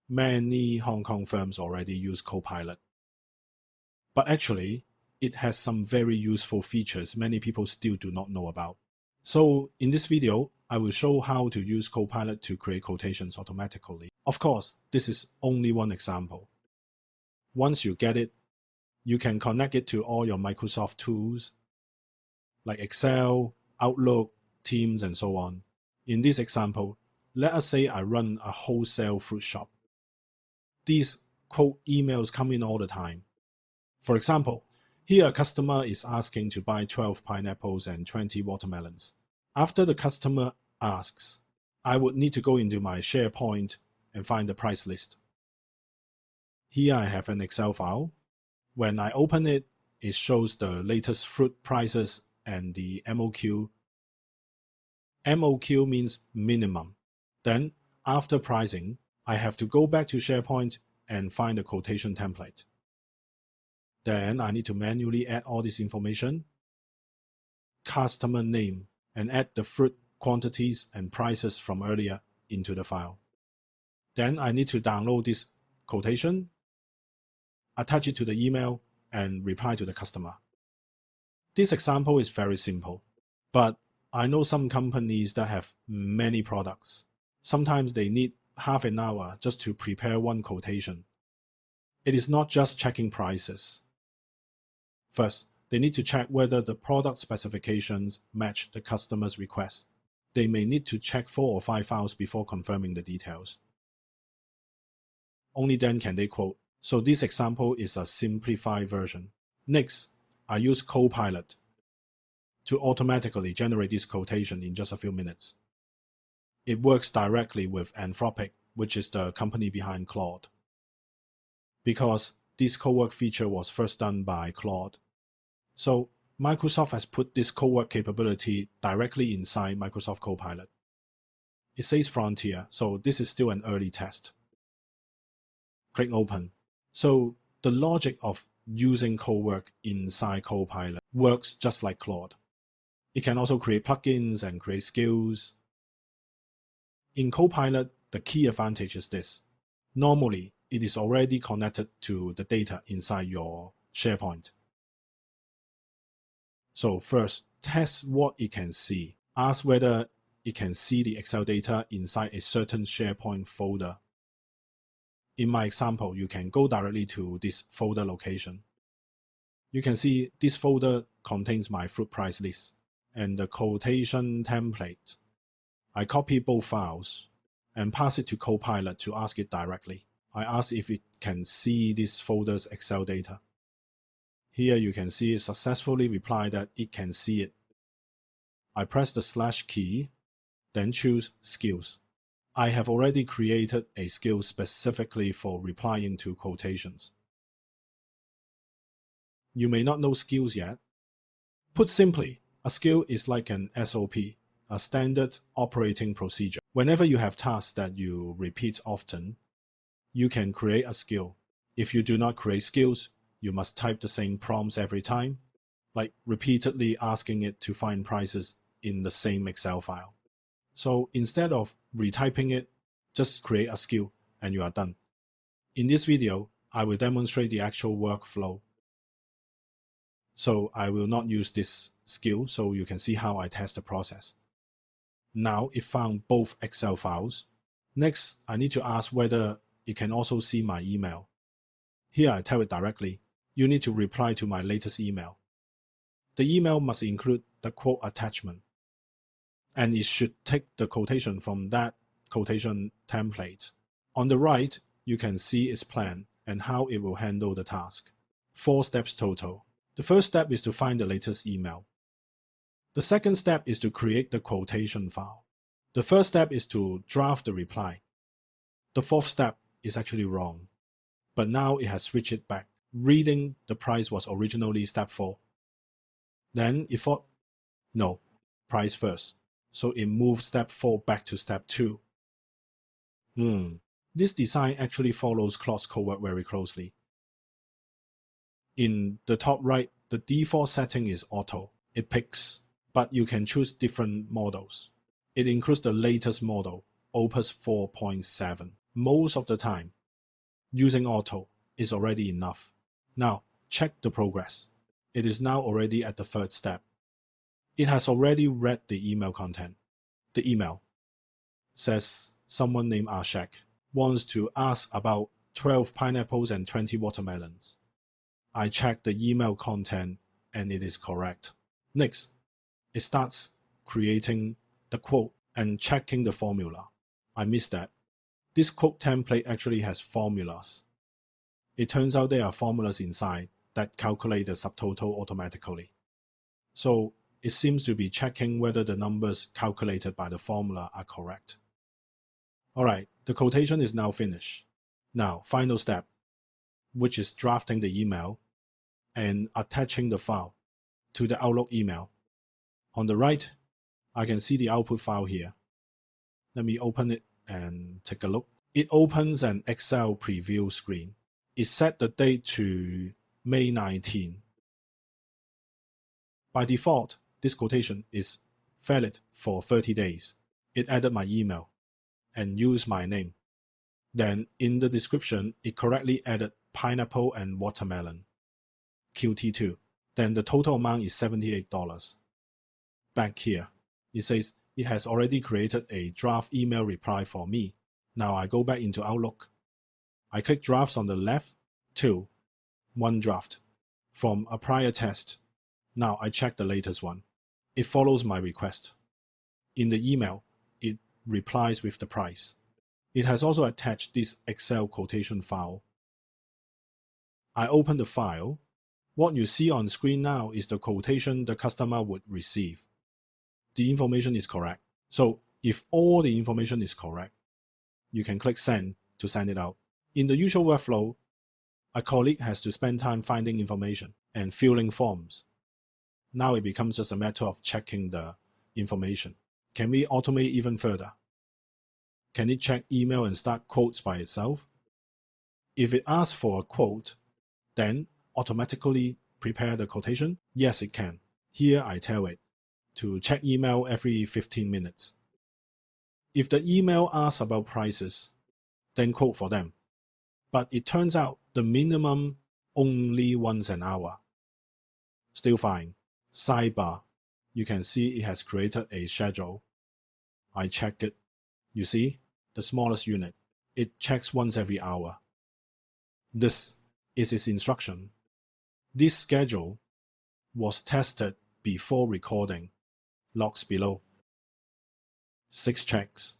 Many Hong Kong firms already use Copilot. But actually, it has some very useful features many people still do not know about. So in this video, I will show how to use Copilot to create quotations automatically. Of course, this is only one example. Once you get it, you can connect it to all your Microsoft tools like Excel, Outlook, Teams, and so on. In this example, let us say I run a wholesale fruit shop. These quote emails come in all the time. For example, here a customer is asking to buy 12 pineapples and 20 watermelons. After the customer asks, I would need to go into my SharePoint and find the price list. Here I have an Excel file. When I open it, it shows the latest fruit prices and the MOQ. MOQ means minimum. Then, after pricing, I have to go back to SharePoint and find the quotation template. Then I need to manually add all this information, customer name, and add the fruit quantities and prices from earlier into the file. Then I need to download this quotation, attach it to the email, and reply to the customer. This example is very simple, but I know some companies that have many products. Sometimes they need half an hour just to prepare one quotation. It is not just checking prices. First, they need to check whether the product specifications match the customer's request. They may need to check 4 or 5 files before confirming the details. Only then can they quote. So this example is a simplified version. Next, I use Copilot to automatically generate this quotation in just a few minutes. It works directly with Anthropic, which is the company behind Claude. Because this CoWork feature was first done by Claude. So Microsoft has put this CoWork capability directly inside Microsoft Copilot. It says Frontier, so this is still an early test. Click Open. So the logic of using CoWork inside Copilot works just like Claude. It can also create plugins and create skills. In Copilot, the key advantage is this. Normally, it is already connected to the data inside your SharePoint. So first, test what it can see. Ask whether it can see the Excel data inside a certain SharePoint folder. In my example, you can go directly to this folder location. You can see this folder contains my fruit price list and the quotation template. I copy both files and pass it to Copilot to ask it directly. I ask if it can see this folder's Excel data. Here you can see it successfully replied that it can see it. I press the / key, then choose Skills. I have already created a skill specifically for replying to quotations. You may not know skills yet. Put simply, a skill is like an SOP, a standard operating procedure. Whenever you have tasks that you repeat often, you can create a skill. If you do not create skills, you must type the same prompts every time, like repeatedly asking it to find prices in the same Excel file. So instead of retyping it, just create a skill and you are done. In this video, I will demonstrate the actual workflow. So I will not use this skill so you can see how I test the process. Now it found both Excel files. Next, I need to ask whether it can also see my email. Here I tell it directly, you need to reply to my latest email. The email must include the quote attachment, and it should take the quotation from that quotation template. On the right, you can see its plan and how it will handle the task. 4 steps total. The first step is to find the latest email. The second step is to create the quotation file. The first step is to draft the reply. The fourth step is actually wrong, but now it has switched it back. Reading the price was originally step 4. Then it thought, no, price first. So it moved step 4 back to step 2. This design actually follows Claude's CoWork very closely. In the top right, the default setting is auto. It picks, but you can choose different models. It includes the latest model, Opus 4.7. Most of the time, using auto is already enough. Now, check the progress. It is now already at the third step. It has already read the email content. The email says someone named Ashek wants to ask about 12 pineapples and 20 watermelons. I check the email content and it is correct. Next, it starts creating the quote and checking the formula. I missed that. This quote template actually has formulas. It turns out there are formulas inside that calculate the subtotal automatically. So it seems to be checking whether the numbers calculated by the formula are correct. Alright, the quotation is now finished. Now, final step, which is drafting the email and attaching the file to the Outlook email. On the right, I can see the output file here. Let me open it and take a look. It opens an Excel preview screen. It set the date to May 19. By default, this quotation is valid for 30 days. It added my email and used my name. Then in the description, it correctly added pineapple and watermelon, QT2. Then the total amount is $78. Back here, it says it has already created a draft email reply for me. Now I go back into Outlook. I click drafts on the left, 2, 1 draft from a prior test. Now I check the latest one. It follows my request. In the email, it replies with the price. It has also attached this Excel quotation file. I open the file. What you see on screen now is the quotation the customer would receive. The information is correct. So if all the information is correct, you can click send to send it out. In the usual workflow, a colleague has to spend time finding information and filling forms. Now it becomes just a matter of checking the information. Can we automate even further? Can it check email and start quotes by itself? If it asks for a quote, then automatically prepare the quotation? Yes, it can. Here I tell it to check email every 15 minutes. If the email asks about prices, then quote for them. But it turns out the minimum only once an hour. Still fine. Sidebar, you can see it has created a schedule. I checked it. You see, the smallest unit. It checks once every hour. This is its instruction. This schedule was tested before recording. Logs below. 6 checks.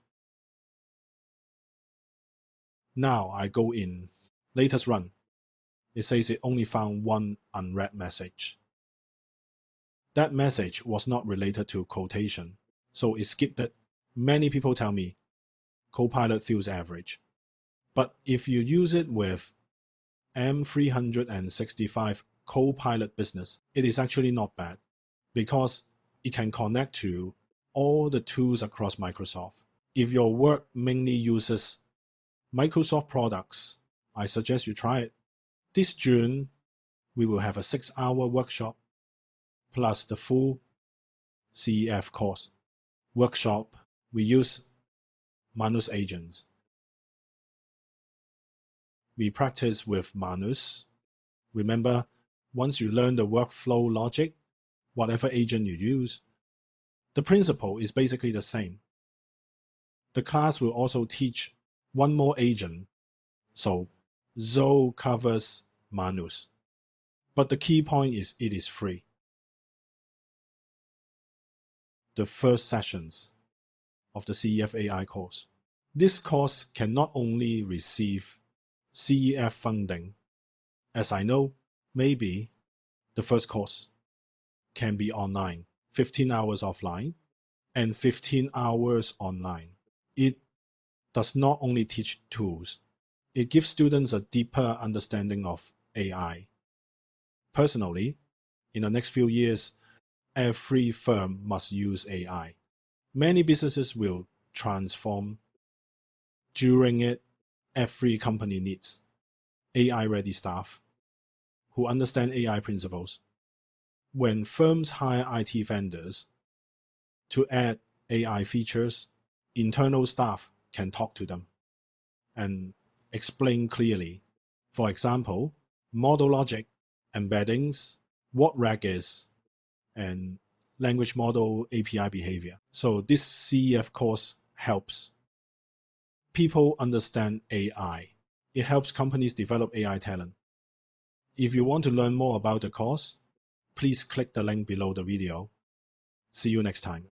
Now I go in. Latest run. It says it only found one unread message. That message was not related to quotation, so it skipped it. Many people tell me Copilot feels average. But if you use it with M365 Copilot Business, it is actually not bad because it can connect to all the tools across Microsoft. If your work mainly uses Microsoft products, I suggest you try it. This June, we will have a 6-hour workshop plus the full CEF course. Workshop, we use Manus agents. We practice with Manus. Remember, once you learn the workflow logic, whatever agent you use, the principle is basically the same. The class will also teach one more agent, so Zoe covers Manus. But the key point is it is free. The first sessions of the CEF AI course. This course can not only receive CEF funding, as I know, maybe the first course can be online, 15 hours offline, and 15 hours online. It does not only teach tools, it gives students a deeper understanding of AI. Personally, in the next few years, every firm must use AI. Many businesses will transform. During it, every company needs AI-ready staff who understand AI principles. When firms hire IT vendors to add AI features, internal staff can talk to them. and explain clearly. For example, model logic, embeddings, what RAG is, and language model API behavior. So this CEF course helps people understand AI. It helps companies develop AI talent. If you want to learn more about the course, please click the link below the video. See you next time.